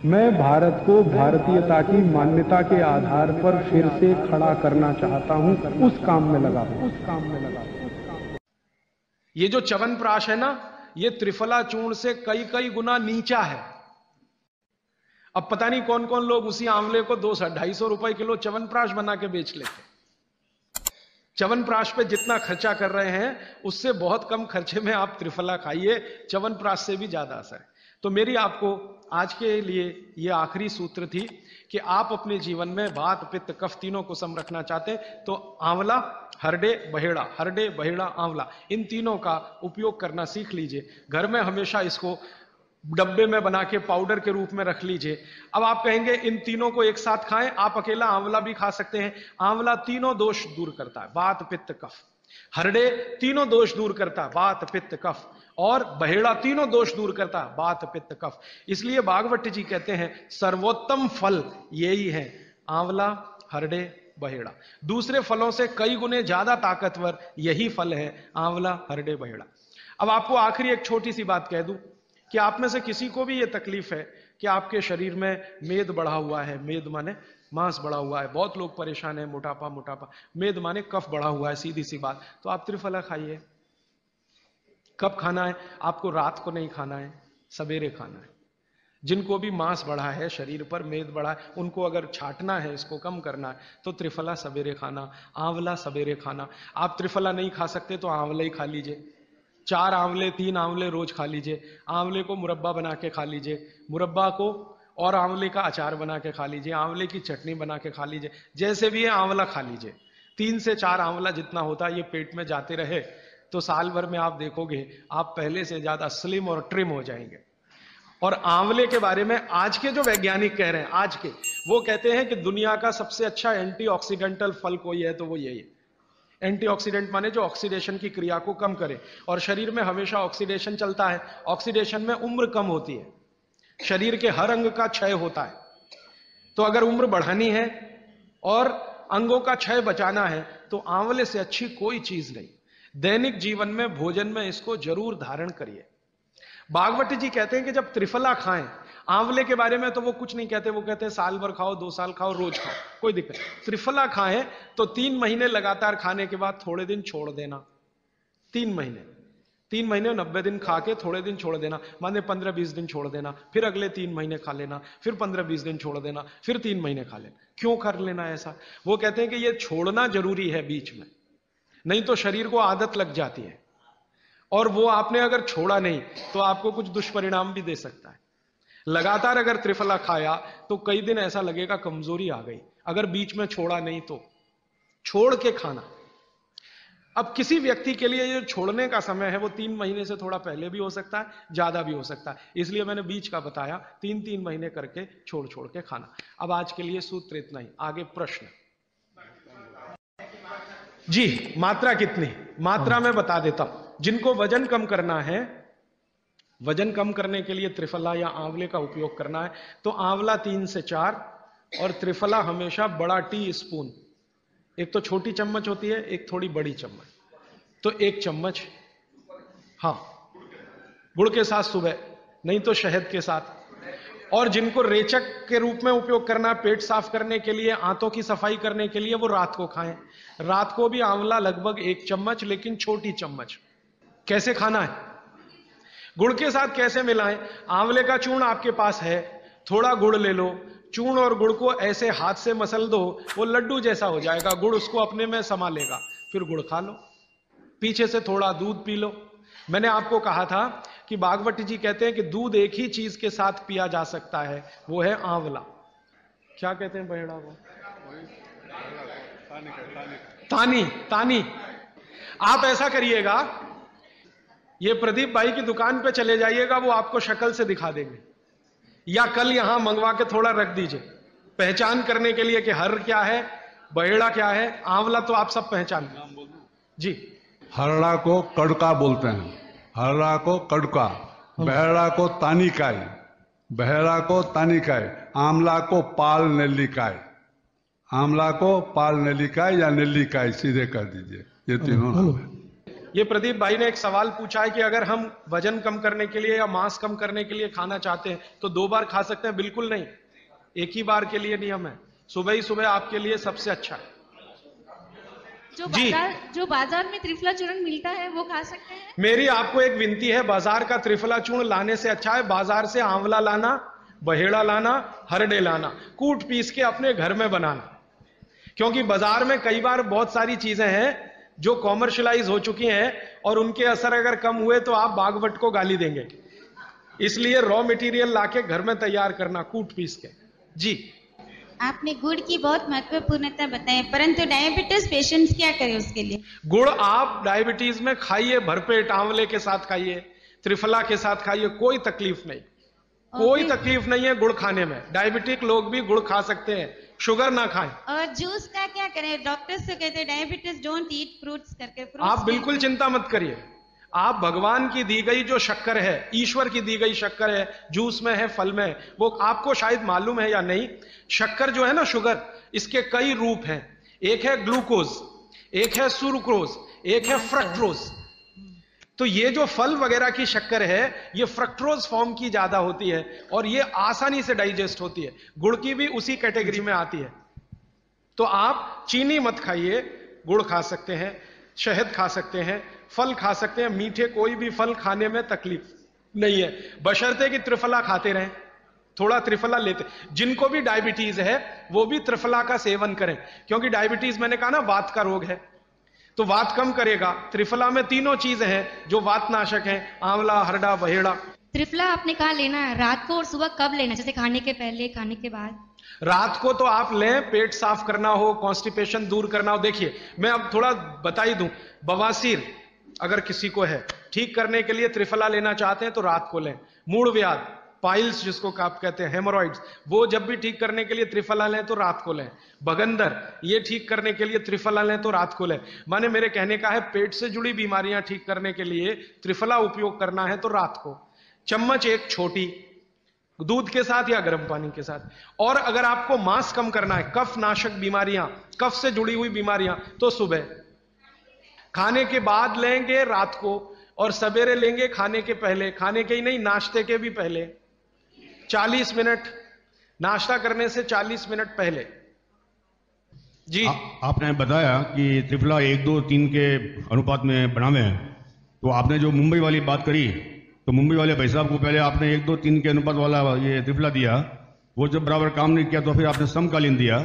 मैं भारत को भारतीयता की मान्यता के आधार पर फिर से खड़ा करना चाहता हूं, उस काम में लगा हूं। ये जो च्यवनप्राश है ना, ये त्रिफला चूर्ण से कई कई गुना नीचा है। अब पता नहीं कौन कौन लोग उसी आंवले को 200-250 रुपए किलो च्यवनप्राश बना के बेच लेते। च्यवनप्राश पे जितना खर्चा कर रहे हैं उससे बहुत कम खर्चे में आप त्रिफला खाइए, च्यवनप्राश से भी ज्यादा असर है। तो मेरी आपको आज के लिए यह आखिरी सूत्र थी कि आप अपने जीवन में वात पित्त कफ तीनों को सम रखना चाहते तो आंवला, हरडे, बहेड़ा, हरडे, बहेड़ा, आंवला, इन तीनों का उपयोग करना सीख लीजिए। घर में हमेशा इसको डब्बे में बना के पाउडर के रूप में रख लीजिए। अब आप कहेंगे इन तीनों को एक साथ खाएं, आप अकेला आंवला भी खा सकते हैं। आंवला तीनों दोष दूर करता है, वात पित्त कफ। हरडे तीनों दोष दूर करता है, वात पित्त कफ। और बहेड़ा तीनों दोष दूर करता है, वात पित्त कफ। इसलिए भागवत जी कहते हैं सर्वोत्तम फल यही है, आंवला, हरडे, बहेड़ा। दूसरे फलों से कई गुने ज्यादा ताकतवर यही फल है, आंवला, हरडे, बहेड़ा। अब आपको आखिरी एक छोटी सी बात कह दूं कि आप में से किसी को भी यह तकलीफ है कि आपके शरीर में मेद बढ़ा हुआ है, मेद माने मांस बढ़ा हुआ है, बहुत लोग परेशान है, मोटापा, मोटापा, मेद माने कफ बढ़ा हुआ है, सीधी सी बात। तो आप त्रिफला खाइए। कब खाना है? आपको रात को नहीं खाना है, सवेरे खाना है। जिनको भी मांस बढ़ा है शरीर पर, मेद बढ़ा है, उनको अगर छाटना है, इसको कम करना है, तो त्रिफला सवेरे खाना, आंवला सवेरे खाना। आप त्रिफला नहीं खा सकते तो आंवला ही खा लीजिए। 4 आंवले, 3 आंवले रोज खा लीजिए। आंवले को मुरब्बा बना के खा लीजिए, मुरब्बा को और आंवले का अचार बना के खा लीजिए, आंवले की चटनी बना के खा लीजिए, जैसे भी है आंवला खा लीजिए। 3 से 4 आंवला जितना होता है ये पेट में जाते रहे तो साल भर में आप देखोगे आप पहले से ज्यादा स्लिम और ट्रिम हो जाएंगे। और आंवले के बारे में आज के जो वैज्ञानिक कह रहे हैं, आज के, वो कहते हैं कि दुनिया का सबसे अच्छा एंटीऑक्सीडेंटल फल कोई है तो वो यही है। एंटीऑक्सीडेंट माने जो ऑक्सीडेशन की क्रिया को कम करे, और शरीर में हमेशा ऑक्सीडेशन चलता है। ऑक्सीडेशन में उम्र कम होती है, शरीर के हर अंग का क्षय होता है। तो अगर उम्र बढ़ानी है और अंगों का क्षय बचाना है तो आंवले से अच्छी कोई चीज नहीं। दैनिक जीवन में, भोजन में इसको जरूर धारण करिए। भागवत जी कहते हैं कि जब त्रिफला खाएं, आंवले के बारे में तो वो कुछ नहीं कहते, वो कहते हैं साल भर खाओ, 2 साल खाओ, रोज खाओ, कोई दिक्कत। त्रिफला खाएं तो 3 महीने लगातार खाने के बाद थोड़े दिन छोड़ देना। 3 महीने 90 दिन खा के थोड़े दिन छोड़ देना, माने 15-20 दिन छोड़ देना, फिर अगले 3 महीने खा लेना, फिर 15-20 दिन छोड़ देना, फिर 3 महीने खा लेना। क्यों कर लेना ऐसा? वो कहते हैं कि ये छोड़ना जरूरी है बीच में, नहीं तो शरीर को आदत लग जाती है, और वो आपने अगर छोड़ा नहीं तो आपको कुछ दुष्परिणाम भी दे सकता है। लगातार अगर त्रिफला खाया तो कई दिन ऐसा लगेगा कमजोरी आ गई, अगर बीच में छोड़ा नहीं तो। छोड़ के खाना। अब किसी व्यक्ति के लिए ये छोड़ने का समय है वो 3 महीने से थोड़ा पहले भी हो सकता है, ज्यादा भी हो सकता है, इसलिए मैंने बीच का बताया। 3-3 महीने करके छोड़ छोड़ के खाना। अब आज के लिए सूत्र इतना ही, आगे प्रश्न। जी, मात्रा कितनी? मात्रा में बता देता हूं। जिनको वजन कम करना है, वजन कम करने के लिए त्रिफला या आंवले का उपयोग करना है तो आंवला 3 से 4 और त्रिफला हमेशा बड़ा टी स्पून, एक तो छोटी चम्मच होती है, एक थोड़ी बड़ी चम्मच, तो 1 चम्मच, हाँ, गुड़ के साथ सुबह, नहीं तो शहद के साथ। और जिनको रेचक के रूप में उपयोग करना, पेट साफ करने के लिए, आंतों की सफाई करने के लिए, वो रात को खाएं। रात को भी आंवला लगभग 1 चम्मच, लेकिन छोटी चम्मच। कैसे खाना है? गुड़ के साथ कैसे मिलाएं? आंवले का चूर्ण आपके पास है, थोड़ा गुड़ ले लो, चूर्ण और गुड़ को ऐसे हाथ से मसल दो, वो लड्डू जैसा हो जाएगा, गुड़ उसको अपने में समा लेगा, फिर गुड़ खा लो। पीछे से थोड़ा दूध पी लो। मैंने आपको कहा था कि भागवत जी कहते हैं कि दूध एक ही चीज के साथ पिया जा सकता है, वो है आंवला। क्या कहते हैं बहेड़ा को? तानी। तानी। आप ऐसा करिएगा, ये प्रदीप भाई की दुकान पे चले जाइएगा, वो आपको शक्ल से दिखा देंगे, या कल यहां मंगवा के थोड़ा रख दीजिए पहचान करने के लिए कि हर क्या है, बहेड़ा क्या है, आंवला तो आप सब पहचान जी। हरड़ा को कड़का बोलते हैं, हरड़ा को कड़का, बहेड़ा को तानिकाय, बहेड़ा को तानिकाय, आंवला को पाल नेल्लिकाय, आंवला को पाल नेल्लिकाय या नेल्लिकाय सीधे कर दीजिए, ये तीनों नाम है। ये प्रदीप भाई ने एक सवाल पूछा है कि अगर हम वजन कम करने के लिए या मांस कम करने के लिए खाना चाहते हैं तो 2 बार खा सकते हैं? बिल्कुल नहीं, एक ही बार के लिए नियम है। सुबह ही सुबह आपके लिए सबसे अच्छा है। जो बाजार में त्रिफला चूर्ण मिलता है वो खा सकते हैं? मेरी आपको एक विनती है, बाजार का त्रिफला चूर्ण लाने से अच्छा है बाजार से आंवला लाना, बहेड़ा लाना, हरडे लाना, कूट पीस के अपने घर में बनाना। क्योंकि बाजार में कई बार बहुत सारी चीजें हैं जो कॉमर्शलाइज हो चुकी हैं और उनके असर अगर कम हुए तो आप बागवट को गाली देंगे। इसलिए रॉ मटेरियल लाके घर में तैयार करना, कूट पीस के। जी, आपने गुड़ की बहुत महत्वपूर्णता बताई, परंतु डायबिटीज पेशेंट्स क्या करें उसके लिए? गुड़ आप डायबिटीज में खाइए, भरपेट आंवले के साथ खाइए, त्रिफला के साथ खाइए, कोई तकलीफ नहीं, कोई तकलीफ नहीं है गुड़ खाने में। डायबिटिक लोग भी गुड़ खा सकते हैं, शुगर ना खाएं। और जूस का क्या करें? डॉक्टर्स तो कहते हैं डायबिटीज डोंट ईट फ्रूट्स करके। आप बिल्कुल चिंता मत करिए, आप भगवान की दी गई जो शक्कर है, ईश्वर की दी गई शक्कर है, जूस में है, फल में है, वो आपको शायद मालूम है या नहीं। शक्कर जो है ना, शुगर, इसके कई रूप हैं। एक है ग्लूकोज, एक है सुक्रोज, एक है फ्रक्टोज। तो ये जो फल वगैरह की शक्कर है, ये फ्रक्टोज फॉर्म की ज्यादा होती है और ये आसानी से डाइजेस्ट होती है। गुड़ की भी उसी कैटेगरी में आती है। तो आप चीनी मत खाइए, गुड़ खा सकते हैं, शहद खा सकते हैं, फल खा सकते हैं। मीठे कोई भी फल खाने में तकलीफ नहीं है, बशर्ते कि त्रिफला खाते रहें, थोड़ा त्रिफला लेते। जिनको भी डायबिटीज है वो भी त्रिफला का सेवन करें, क्योंकि डायबिटीज मैंने कहा ना वात का रोग है, तो वात कम करेगा। त्रिफला में तीनों चीजें हैं जो वात नाशक हैं, आंवला, हरडा, बहेड़ा। त्रिफला आपने कहा लेना है रात को और सुबह कब लेना, जैसे खाने के पहले, खाने के बाद? रात को तो आप लें, पेट साफ करना हो, कॉन्स्टिपेशन दूर करना हो। देखिए, मैं अब थोड़ा बता ही दूं, बवासीर अगर किसी को है, ठीक करने के लिए त्रिफला लेना चाहते हैं तो रात को लें। मूड व्याध, पाइल्स जिसको आप कहते हैं, हेमोरॉइड्स, वो जब भी ठीक करने के लिए त्रिफला लें तो रात को लें। बगंदर, ये ठीक करने के लिए त्रिफला लें तो रात को लें। माने मेरे कहने का है, पेट से जुड़ी बीमारियां ठीक करने के लिए त्रिफला उपयोग करना है तो रात को। चम्मच एक छोटी, दूध के साथ या गर्म पानी के साथ। और अगर आपको मांस कम करना है, कफ नाशक बीमारियां, कफ से जुड़ी हुई बीमारियां, तो सुबह खाने के बाद लेंगे रात को, और सवेरे लेंगे खाने के पहले। खाने के ही नहीं, नाश्ते के भी पहले 40 मिनट, नाश्ता करने से 40 मिनट पहले। जी, आपने बताया कि त्रिफला 1, 2, 3 के अनुपात में बनावे हैं, तो आपने जो मुंबई वाली बात करी, तो मुंबई वाले भाई साहब को पहले आपने 1, 2, 3 के अनुपात वाला ये त्रिफला दिया, वो जब बराबर काम नहीं किया तो फिर आपने समकालीन दिया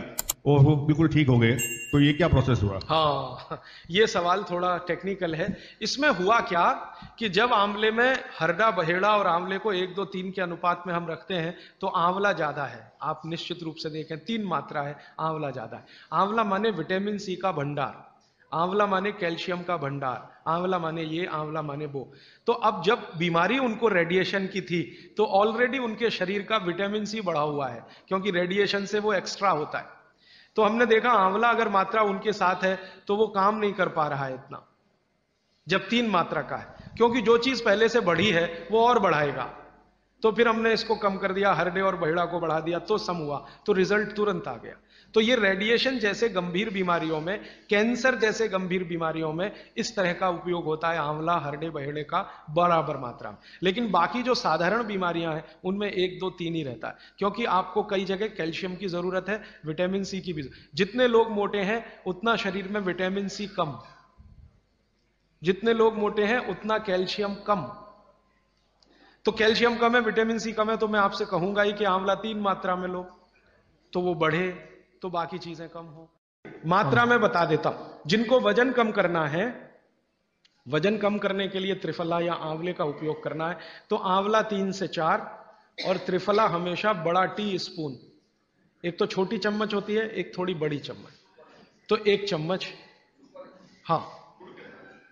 और वो बिल्कुल ठीक हो गए। तो ये क्या प्रोसेस हुआ? हाँ, ये सवाल थोड़ा टेक्निकल है। इसमें हुआ क्या कि जब आंवले में हरडा, बहेड़ा और आंवले को 1, 2, 3 के अनुपात में हम रखते हैं तो आंवला ज्यादा है। आप निश्चित रूप से देखें, 3 मात्रा है, आंवला ज्यादा है। आंवला माने विटामिन सी का भंडार, आंवला माने कैल्शियम का भंडार, आंवला माने ये, आंवला माने वो। तो अब जब बीमारी उनको रेडिएशन की थी तो ऑलरेडी उनके शरीर का विटामिन सी बढ़ा हुआ है, क्योंकि रेडिएशन से वो एक्स्ट्रा होता है। तो हमने देखा आंवला अगर मात्रा उनके साथ है तो वो काम नहीं कर पा रहा है इतना, जब 3 मात्रा का है, क्योंकि जो चीज पहले से बढ़ी है वो और बढ़ाएगा। तो फिर हमने इसको कम कर दिया, हरडे और बहेड़ा को बढ़ा दिया, तो सम हुआ, तो रिजल्ट तुरंत आ गया। तो ये रेडिएशन जैसे गंभीर बीमारियों में, कैंसर जैसे गंभीर बीमारियों में इस तरह का उपयोग होता है आंवला, हरडे, बहेड़े का बराबर मात्रा में। लेकिन बाकी जो साधारण बीमारियां हैं उनमें 1, 2, 3 ही रहता है, क्योंकि आपको कई जगह कैल्शियम की जरूरत है, विटामिन सी की भी। जितने लोग मोटे हैं उतना शरीर में विटामिन सी कम, जितने लोग मोटे हैं उतना कैल्शियम कम। तो कैल्शियम कम है, विटामिन सी कम है, तो मैं आपसे कहूंगा ही कि आंवला 3 मात्रा में लो तो वो बढ़े, तो बाकी चीजें कम हो। मात्रा में बता देता हूं। जिनको वजन कम करना है, वजन कम करने के लिए त्रिफला या आंवले का उपयोग करना है, तो आंवला 3 से 4 और त्रिफला हमेशा बड़ा टी स्पून, एक तो छोटी चम्मच होती है, एक थोड़ी बड़ी चम्मच, तो 1 चम्मच, हाँ,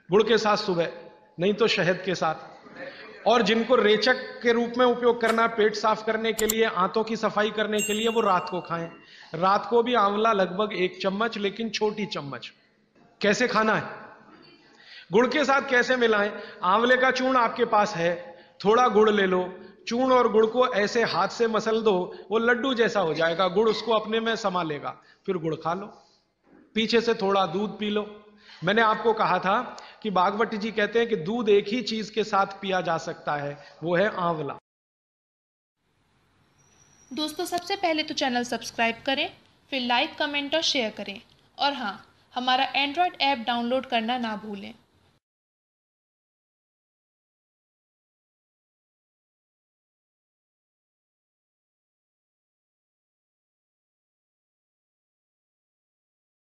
गुड़ के साथ सुबह, नहीं तो शहद के साथ। और जिनको रेचक के रूप में उपयोग करना, पेट साफ करने के लिए, आंतों की सफाई करने के लिए, वो रात को खाएं। रात को भी आंवला लगभग 1 चम्मच, लेकिन छोटी चम्मच। कैसे खाना है, गुड़ के साथ कैसे मिलाएं? आंवले का चूर्ण आपके पास है, थोड़ा गुड़ ले लो, चूर्ण और गुड़ को ऐसे हाथ से मसल दो, वो लड्डू जैसा हो जाएगा, गुड़ उसको अपने में समा लेगा, फिर गुड़ खा लो। पीछे से थोड़ा दूध पी लो, मैंने आपको कहा था कि भागवत जी कहते हैं कि दूध एक ही चीज के साथ पिया जा सकता है, वो है आंवला। दोस्तों, सबसे पहले तो चैनल सब्सक्राइब करें, फिर लाइक, कमेंट और शेयर करें, और हाँ, हमारा एंड्रॉयड ऐप डाउनलोड करना ना भूलें।